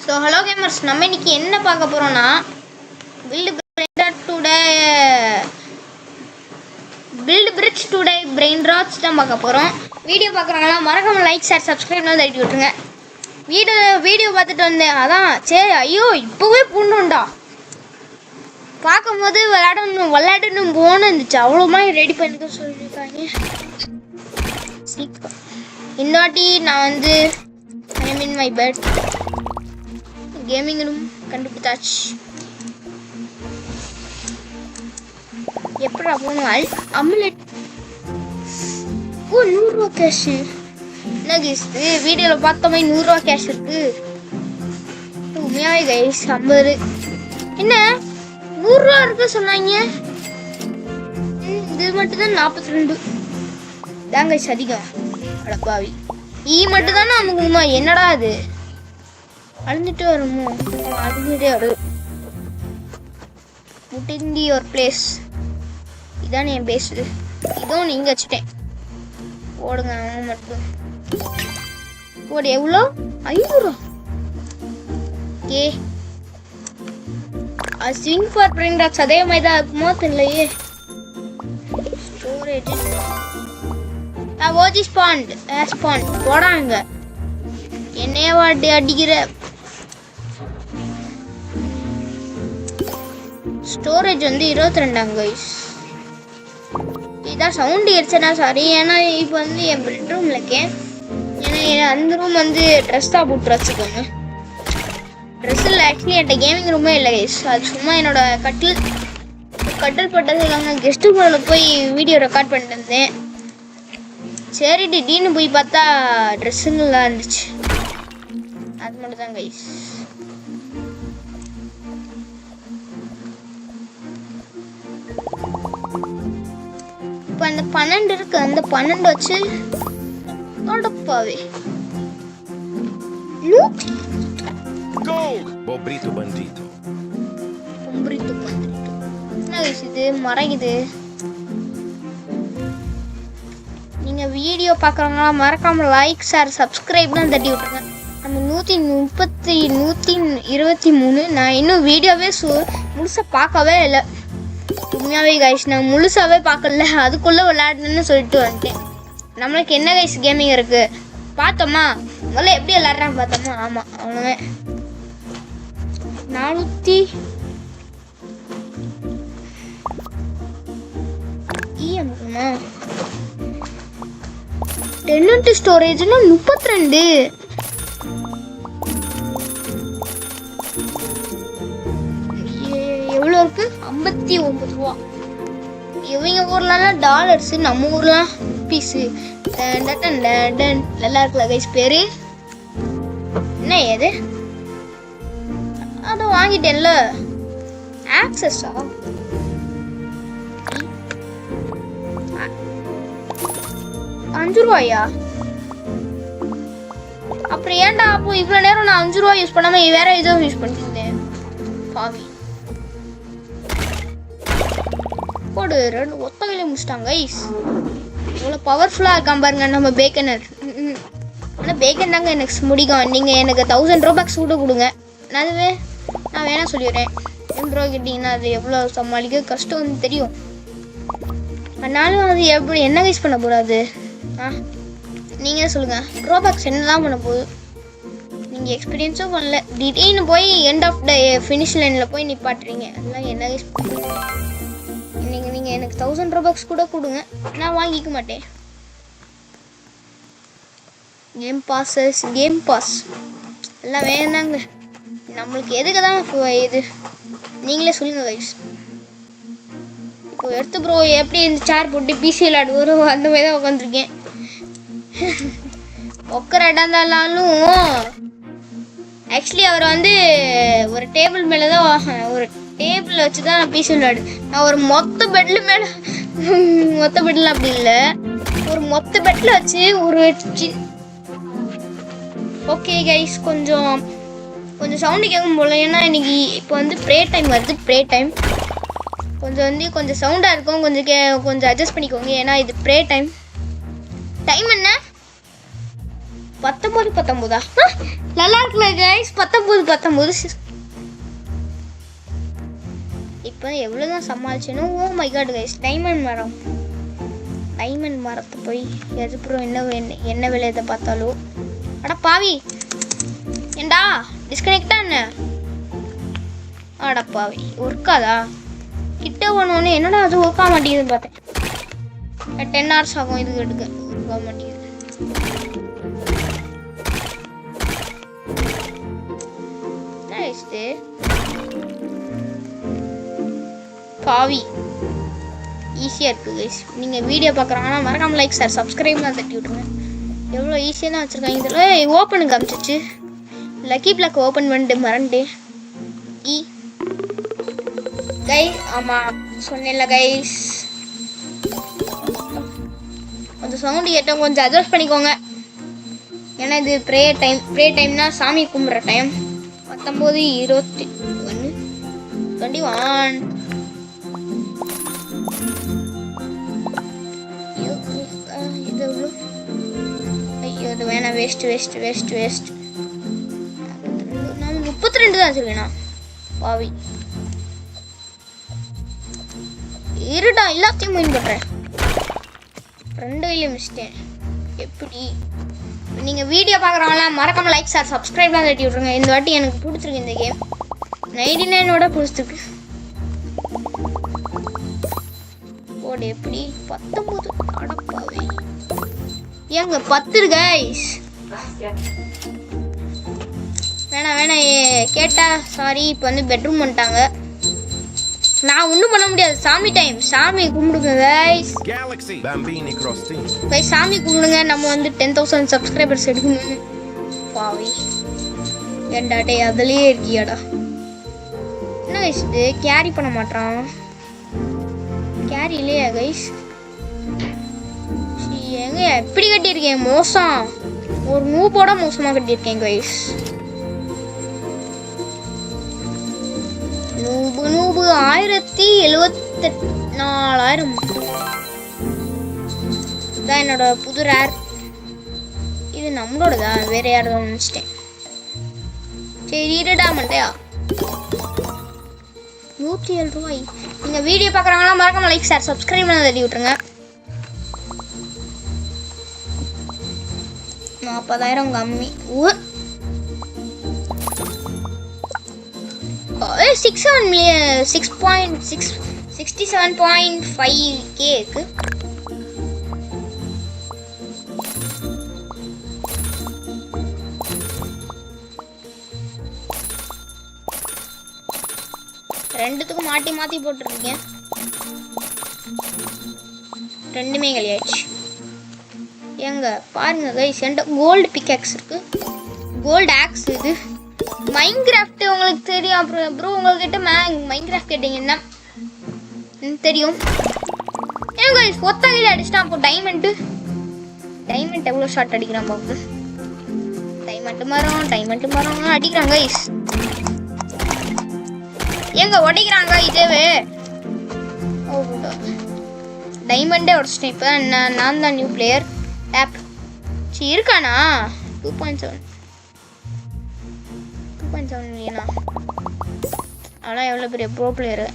So hello gamers, நம்ம இன்னைக்கு என்ன பார்க்க போகிறோன்னா build bridge today brain rots தான் பார்க்க போகிறோம். வீடியோ பார்க்குறாங்களா மறக்காம லைக் ஷேர் சப்ஸ்கிரைப்லாம் தட்டி விட்டுருங்க. வீடியோ பார்த்துட்டு வந்தேன், அதான் சரி ஐயோ இப்போவே பூண்டுண்டா பார்க்கும்போது விளையாடணும் போன்னு இருந்துச்சு. அவ்வளோமா ரெடி பண்ணிக்க சொல்லியிருக்காங்க. சீக்கிரம் இந்த வாட்டி நான் வந்து மை பெட் கேமிங் ரூம் கண்டுபிடிச்சாச்சு. எப்படி போகணும்? அம்லெட். ஓ 100 ரூபா கேஷு. என்ன கைஸ் வீடியோவில் பார்த்த மாதிரி 100 ரூபா கேஷ் இருக்கு. உண்மையாவே கைஸ் 50 என்ன 100 ரூபா இருக்கு சொன்னாங்க. இது மட்டும் தான் 42 தான் கைஸ் அதிகம். அடப்பாவி மட்டும் தானே அமுகுமா? என்னடா அது அழுந்துட்டு வருமோ? அழுந்துட்டே வருது. முட்டிந்தி ஒரு பிளேஸ் இதான் என் பேசுது. இதுவும் நீங்க வச்சுட்டேன் போடுங்க. அவங்க மட்டும் போடு. எவ்வளோ? 500. ஓகே ஸ்விங் ஃபார் பிரிங் டாக்ஸ் அதே மாதிரி தான் இருக்குமோ தெரியலையே. ஸ்டோரேஜ் ஓஜி ஸ்பாண்ட் போடாங்க. என்னைய வாட்டி அடிக்கிற. ஸ்டோரேஜ் வந்து 22 கைஸ். இதான் சவுண்ட் ஏறிச்சனா சாரி. ஏன்னா இப்போ வந்து என் பெட்ரூம்ல இருக்கேன். ஏன்னா அந்த ரூம் வந்து ட்ரெஸ் தான் போட்டு வச்சுக்கோங்க. ட்ரெஸ் இல்லை ஆக்சுவலி என்கிட்ட கேமிங் ரூமே இல்லை கைஸ். அது சும்மா என்னோட கட்டில் பட்டது இல்லாமல் கெஸ்ட்டு போல போய் வீடியோ ரெக்கார்ட் பண்ணிட்டு இருந்தேன். சரி திடீர்னு போய் பார்த்தா ட்ரெஸ்ஸுங்கெல்லாம் இருந்துச்சு. அது மட்டும் தான் கைஸ். இப்போ அந்த 12 இருக்கு. அந்த 12 வச்சு தொடப்பாவே என்ன கைஸ் இது மறைக்குது. நீங்க வீடியோ பார்க்குறவங்களா மறக்காம லைக் ஷேர் சப்ஸ்கிரைப்லாம் தட்டி விட்டுருங்க. நம்ம 123 நான் இன்னும் வீடியோவே முழுசாக பார்க்கவே இல்லை. உண்மையாகவே கைஸ் நான் முழுசாகவே பார்க்கல. அதுக்குள்ளே விளையாடணுன்னு சொல்லிட்டு வந்துட்டேன். நம்மளுக்கு என்ன கைஸ் கேமிங் இருக்குது பார்த்தோமா? முதல்ல எப்படி விளையாடுறான்னு பார்த்தோமா? ஆமாம் அவ்வளோவே 400 இருக்குமா? டென்னண்ட் ஸ்டோரேஜ்னா 32. எவ்வளோ இருக்கு? 59 ரூபா. இவங்க ஊர்லாம் டாலர்ஸ், நம்ம ஊர்லாம் பீஸு. நல்லா இருக்குல்ல கைஸ் பேரு. என்ன ஏது அதை வாங்கிட்டேன்ல. ஆக்சஸா? ₹5 அப்புறம் ஏன்டா அப்போ இவ்வளோ நேரம் நான் ₹5 யூஸ் பண்ணாம வேற ஏதோ யூஸ் பண்ணிட்டு இருந்தேன். பாவி போடு. 2 ஒத்த கையில முடிச்சிட்டாங்க கைஸ். இவ்வளோ பவர்ஃபுல்லாக இருக்கான் பாருங்க நம்ம பேக்கனர். ஆனால் பேக்கன் தாங்க எனக்கு முடிக்கும். நீங்கள் எனக்கு 1000 ரூபாய்க்கு கூட கொடுங்க. அதுவே நான் வேணா சொல்லிடுறேன். 1000 ரூபா கிட்டிங்கன்னா அது எவ்வளோ சமாளிக்க கஷ்டம் வந்து தெரியும். ஆனாலும் அது எப்படி என்ன கைஸ் பண்ண போகிறாது? நீங்கள் சொல்லுங்கள். ட்ராபேக்ஸ் என்னதான் பண்ண போகுது? நீங்கள் எக்ஸ்பீரியன்ஸும் பண்ணல. திடீர்னு போய் எண்ட் ஆஃப் த ஃபினிஷ் லைனில் போய் நிப்பாட்டுறீங்க. அதெல்லாம் என்ன கைஸ் நீங்கள் எனக்கு 1000 ரூபாய்ஸ் கூட கொடுங்க, நான் வாங்கிக்க மாட்டேன். கேம் பாஸ் எல்லாம் வேணாங்க. நம்மளுக்கு எதுக்கு தான் இது நீங்களே சொல்லுங்கள் கைஸ். இப்போ எடுத்து ப்ரோ எப்படி இந்த சேர் போட்டு பிசி விளையாடு வரும் அந்த மாதிரி தான் உட்காந்துருக்கேன். உட்கார இடம் இருந்தாலும் ஆக்சுவலி அவர் வந்து ஒரு டேபிள் மேலே தான் ஒரு டேபிளில் வச்சு தான் நான் பிசி விளையாடு. நான் ஒரு மொத்த பெட்டில் அப்படி இல்லை, ஒரு மொத்த பெட்டில் வச்சு ஒரு ஓகே கைஸ் கொஞ்சம் சவுண்டு கேட்கும் போல. ஏன்னா இன்னைக்கு இப்போ வந்து ப்ரே டைம் வருது. ப்ரே டைம் கொஞ்சம் சவுண்டாக இருக்கும். கொஞ்சம் அட்ஜஸ்ட் பண்ணிக்கோங்க. ஏன்னா இது ப்ரே டைம். டைம் என்ன 19 நல்லா இருக்குல்ல கைஸ். 19 19 இப்போ எவ்வளோதான் சமாளிச்சேனோ. Oh my God guys, diamond மரத்தை போய் எதுப்புறம் என்ன விளையதை பார்த்தாலும் அட பாவி ஏண்டா டிஸ்கனெக்டா என்ன? அட பாவி ஒர்க்காதா? கிட்ட போனோடனே என்னடா அது ஒர்க் ஆக மாட்டேங்குதுன்னு பார்த்தேன். 10 hours ஆகும் இதுக்கு எடுக்க, ஒர்க் ஆக மாட்டேங்குது. பாவி ஈஸியாக இருக்குது கைஸ். நீங்கள் வீடியோ பார்க்குறாங்கன்னா மறக்காமல் லைக் சார் சப்ஸ்கிரைப்லாம் தட்டி விட்ருங்க. எவ்வளோ ஈஸியாக தான் வச்சுருக்காங்க. இதில் ஓப்பனுக்கு காமிச்சிச்சு. லக்கி பிளாக் ஓப்பன் பண்ணிட்டு மறந்துட்டேன். கைஸ் ஆமாம் சொன்னேன்ல கைஸ், அந்த சவுண்டு கேட்டால் கொஞ்சம் அட்ஜஸ்ட் பண்ணிக்கோங்க. ஏன்னா இது ப்ரேயர் டைம்னா சாமி கும்பிட்ற டைம். 19:21 இது எவ்வளோ? ஐயோ இது வேணாம், வேஸ்ட். நான் 32 தான் வச்சுருக்கேண்ணா பாவி. இருடா எல்லாத்தையும் மீன் பண்ணுறேன். 2 கையிலையும் மிச்சிட்டேன். எப்படி? நீங்கள் வீடியோ பார்க்குறவங்களா மறக்காமல் லைக் சார் சப்ஸ்கிரைப்லாம் தட்டி விட்ருங்க. இந்த வாட்டி எனக்கு பிடிச்சிருக்கு இந்த கேம். 99 பிடிச்சிருக்கு. ஓடு எப்படி 19 அடப்பாவே ஏங்க 10 கைஸ். வேணாம் கேட்டா சாரி. இப்போ வந்து பெட்ரூம் வந்துட்டாங்க. நான் ஒன்றும் பண்ண முடியாது. சாமி டைம், சாமி கும்பிடுங்க கைஸ். கைஸ் சாமி கும்பிடுங்க. நம்ம வந்து 10,000 சப்ஸ்கிரைபர்ஸ் எடுக்கணும். பாவி ஏண்டா டே அதுலேயே இருக்கியாடா. என்ன கைஸ் இது கேரி பண்ண மாட்டான்? கேரி இல்லையா கைஸ்? எங்க எப்படி கட்டியிருக்கேன் மோசம். ஒரு நூபோட மோசமாக கட்டியிருக்கேன் கைஸ். நூபு 1074,000 தான் என்னோட புது ரேர். இது நம்மளோடதா? வேற யாரும் நினச்சிட்டேன். சரி இருடா மண்டையா. 107 ரூபாய். நீங்கள் வீடியோ பார்க்குறாங்களா மறக்காம லைக் சார் சப்ஸ்கிரைப் பண்ண தட்டி விட்ருங்க. 40,000 கம்மி. 67.5K இருக்கு. ரெண்டுத்துக்கும் மாற்றி போட்டுருக்கீங்க. ரெண்டுமே கழியாச்சு. ஏங்க பாருங்க கைஸ், என்கிட்ட கோல்டு பிக்காக்ஸ் இருக்கு, கோல்டு ஆக்ஸ். இது மைன்கிராஃப்ட் உங்களுக்கு தெரியும். அப்புறம் ப்ரோ உங்ககிட்ட மைன்கிராஃப்ட் கேட்டீங்கன்னா தெரியும். ஏன் கைஸ் ஒத்த கையில் அடிச்சிட்டான். அப்போ டைமண்ட் எவ்வளோ ஷார்ட் அடிக்கிறான் பாப்பு. டைமண்ட் மரம் அடிக்கிறாங்க கைஸ். எங்க உடைக்கிறாங்க இதேவே. டைமண்டே உடச்சிட்டேன். இப்போ நான் தான் நியூ பிளேயர். ஆப் சரி இருக்கானா? 2.7 மில்லியனா? ஆனால் எவ்வளோ பெரிய ப்ரோ பிளேயரு.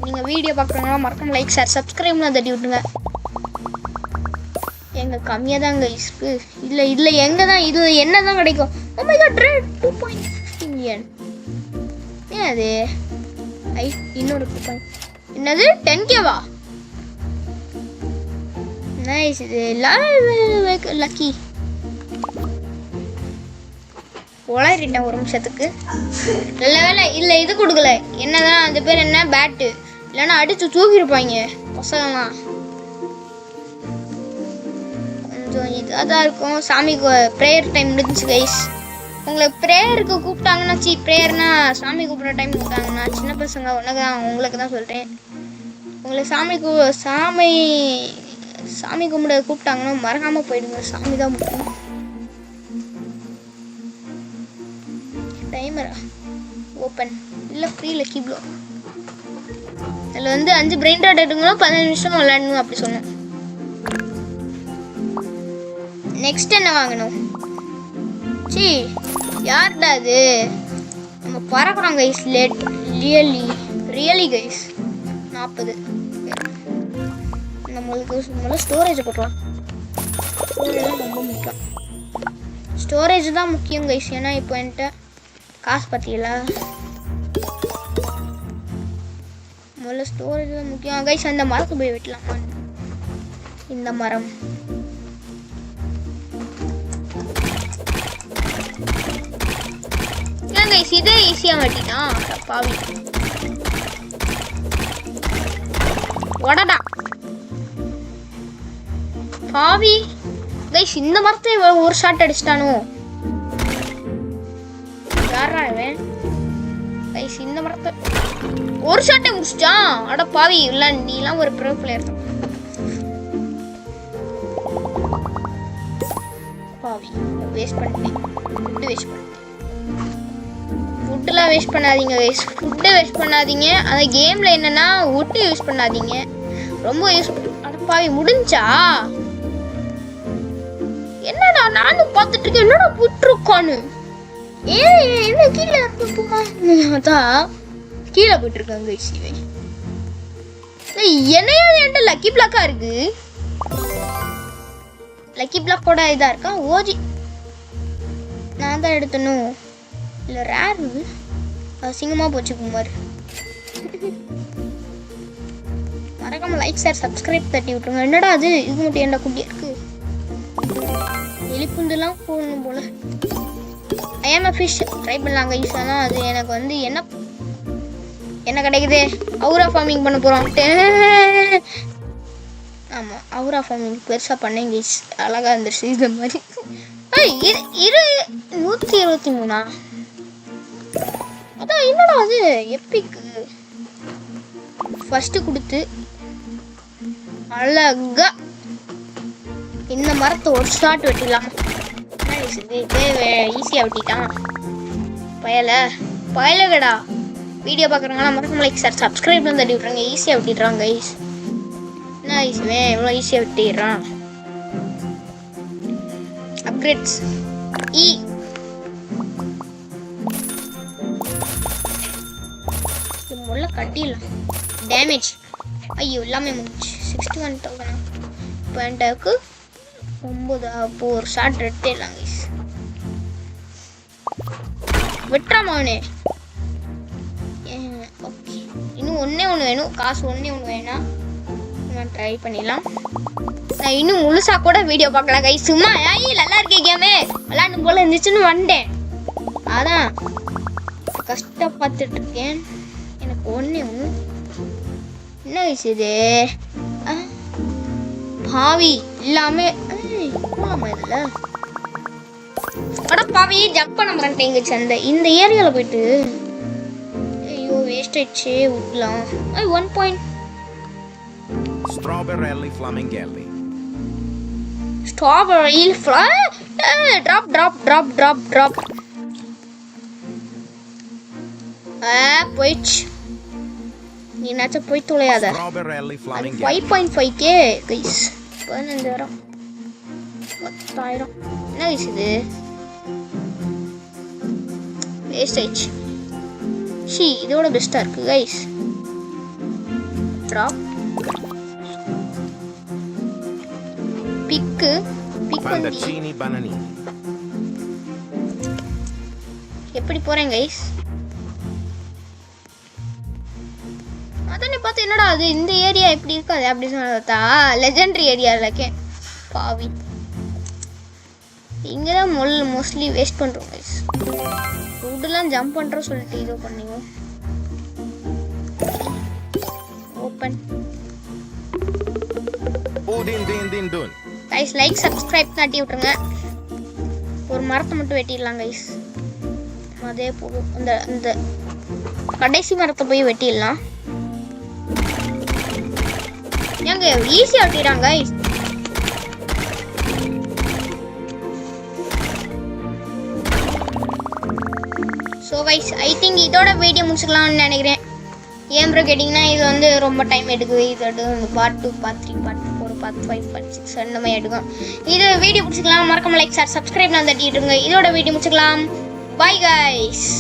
நீங்கள் வீடியோ பார்க்குறவங்களா மறக்காம லைக் ஷேர் சப்ஸ்கிரைப்லாம் தட்டி விட்டுங்க. எங்கள் கம்மியாக தாங்க இருக்கு. இதில் எங்கே தான் இது என்ன தான் கிடைக்கும்? Oh my God, 2.50 million. ஏன் அது இன்னொரு என்னது 10K-வா? நைஸ். இது லக்கி உளறிட்டேன் ஒரு நிமிஷத்துக்கு. நல்ல வேலை இல்லை இது கொடுக்கல. என்னதான் அது பேர் என்ன பேட்டு, இல்லைன்னா அடிச்சு தூக்கிருப்பாங்க பசங்கலாம். கொஞ்சம் இதாக தான் இருக்கும். சாமிக்கு ப்ரேயர் டைம் முடிஞ்சிச்சு கைஸ். உங்களை ப்ரேயருக்கு கூப்பிட்டாங்கன்னா ப்ரேயர்னா சாமி கூப்பிட்ற டைம் கூப்பிட்டாங்கன்னா சின்ன பசங்க உனக்கு தான் உங்களுக்கு தான் சொல்கிறேன். உங்களை சாமி கும்பிட கூப்பிட்டாங்கன்னா மறக்காமல் போயிடுங்க. சாமி தான் முக்கியம். டைமரா ஓப்பன் இல்லை ஃப்ரீ லக்கி ப்ளோ. அதில் வந்து 5 பிரெயின் ராட் எடுக்கணும், 15 நிமிஷம் விளையாடணும் அப்படி சொன்னோம். நெக்ஸ்ட் என்ன வாங்கணும்? யார்டா அது? நம்ம பறக்கிறோம் கைஸ். Really guys 40. நம்மளுக்கு முதல்ல ஸ்டோரேஜ் போட்டுருவோம். ஸ்டோரேஜ் ரொம்ப முக்கியம். ஸ்டோரேஜ் தான் முக்கியம் கைஸ். ஏன்னா இப்போ என்கிட்ட காசு பார்த்தீங்களா? முதல்ல ஸ்டோரேஜ் தான் முக்கியம் கைஸ். அந்த மரத்தை போய் வெட்டலாமா? இந்த மரம் ஏன் கைஸ் இதே ஈஸியாக வெட்டிட்டான் பாவி. உடடா பாவி கைஸ். இந்த மரத்தை ஒரு ஷாட் அடிச்சிட்டானோ? யாரா இவன் கைஸ்? இந்த மரத்தை ஒரு ஷாட்டை முடிச்சிட்டான். அட பாவி. இல்லை நீலாம் ஒரு ப்ரோ பிளேயர் தான் பாவி. வேஸ்ட் பண்ணிட்டேன். ஃபுட்டெலாம் வேஸ்ட் பண்ணாதீங்க கைஸ். ஃபுட்டை வேஸ்ட் பண்ணாதீங்க. அந்த கேமில் என்னென்னா வுட்டு யூஸ் பண்ணாதீங்க. ரொம்ப யூஸ் அட பாவி. முடிஞ்சா என்னடா நானும் பார்த்துட்டு இருக்கேன். என்னடா புட்டுருக்கானு? என்ன கீழே இருக்குமா? அதான் கீழே போயிட்டு இருக்காங்க கைஸ். என்னையாவது என்கிட்ட லக்கி பிளாக்கா இருக்கு. லக்கி பிளாக்கோட இதா இருக்கா? ஓஜி நான் தான் எடுத்தணும். இல்லை ரேர் இது அசிங்கமாக போச்சு குமார். மறக்காம லைக் ஷேர் சப்ஸ்கிரைப் தட்டி விட்டுருங்க. என்னடா அது? இது மட்டும் என்ன குட்டியா இருக்கு? எலிப்புந்துலாம் போடணும் போல. ஐ ஆம் அ ஃபிஷ் ட்ரை பண்ணலாங்க ஈஸ். ஆனால் அது எனக்கு வந்து என்ன கிடைக்குது? அவுரா ஃபார்மிங் பண்ண போகிறோம். ஆமாம் அவுரா ஃபார்மிங் பெருசாக பண்ணேங்க ஈஸ். அழகாக இருந்துருச்சு இந்த மாதிரி. 123 அதான் என்னடா அது? எப்பிக்கு ஃபர்ஸ்ட் கொடுத்து அழகா இந்த மரத்தை ஒரு ஷாட் வெட்டிடலாம். ஈஸியாக வெட்டிட்டான் பயலகடா. வீடியோ பார்க்குறாங்கன்னா மறக்காம லைக் ஷேர் சப்ஸ்கிரைப் தட்டி விட்றாங்க. ஈஸியாக வெட்டிடுறாங்க கைஸ். என்ன ஈஸியே எவ்வளோ ஈஸியாக வெட்டிடுறான். அப்கிரேட்ஸ் முள்ள கட்டிடலாம். டேமேஜ் ஐயோ எல்லாமே முடிச்சு 61,000 பாயிண்ட்டாக்கு 9. அப்போ ஒரு ஷார்ட் எடுத்துடலாம் கைஸ். வெட்டுறாமாவனே. ஓகே இன்னும் ஒன்று வேணும். காசு ஒன்று வேணாம். நான் ட்ரை பண்ணிடலாம். நான் இன்னும் முழுசாக கூட வீடியோ பார்க்கலாம் கைஸ். சும்மா நல்லா இருக்கே கேமே விளாண்டும் போல இருந்துச்சுன்னு வந்தேன். அதான் கஷ்டப்பட்டுட்டு இருக்கேன். எனக்கு ஒன்று என்ன கைஸ் இது? பாவி எல்லாமே போகலாமா இதில்? அட பாவி ஜம்ப் பண்ண மாட்டேங்க சந்தை. இந்த ஏரியாவில் போயிட்டு ஐயோ வேஸ்ட் ஆயிடுச்சு. விடலாம். 1 point Strawberry flamingelli. Strawberry drop. போயிடுச்சு. நீ என்னாச்சும் போய் தொலையாத. 5.5k guys. 15,000 10,000 என்ன கைஸ் இது? வேஸ்ட் ஆயிடுச்சு. இதோட பெஸ்ட்டாக இருக்கு கைஸ். ட்ராப் பிக்கு எப்படி போறேன் கைஸ்? அதானே பார்த்து என்னடா அது இந்த ஏரியா எப்படி இருக்காது அப்படி சொன்னதா? லெஜெண்டரி ஏரியாவில் இருக்கேன் பாவி. இங்கே தான் மோஸ்ட்லி வேஸ்ட் பண்ணுறோம் கைஸ். ஃபுட்டெல்லாம் ஜம்ப் பண்ணுறோம் சொல்லிட்டு இதோ பண்ணிங்க. Open guys. லைக் சப்ஸ்கிரைப் தட்டி விட்டுருங்க. ஒரு மரத்தை மட்டும் வெட்டிடலாம் கைஸ். அதே போதும். இந்த கடைசி மரத்தை போய் வெட்டிடலாம். ஏங்க ஈஸியாக வெட்டிடுறாங்க guys. So guys I think இதோட வீடியோ முடிச்சுக்கலாம்னு நினைக்கிறேன். ஏன் ப்ரோ கேட்டிங்கன்னா இது வந்து ரொம்ப டைம் எடுக்குது. இதோட part 2 part 3 part 4 part 5 part 6 அந்த மாதிரி எடுக்கும். இது வீடியோ முடிச்சுக்கலாம். மறக்காம லைக் ஷேர் சப்ஸ்கிரைப் நான் தட்டிட்டுருங்க. இதோட வீடியோ முடிச்சுக்கலாம். Bye guys.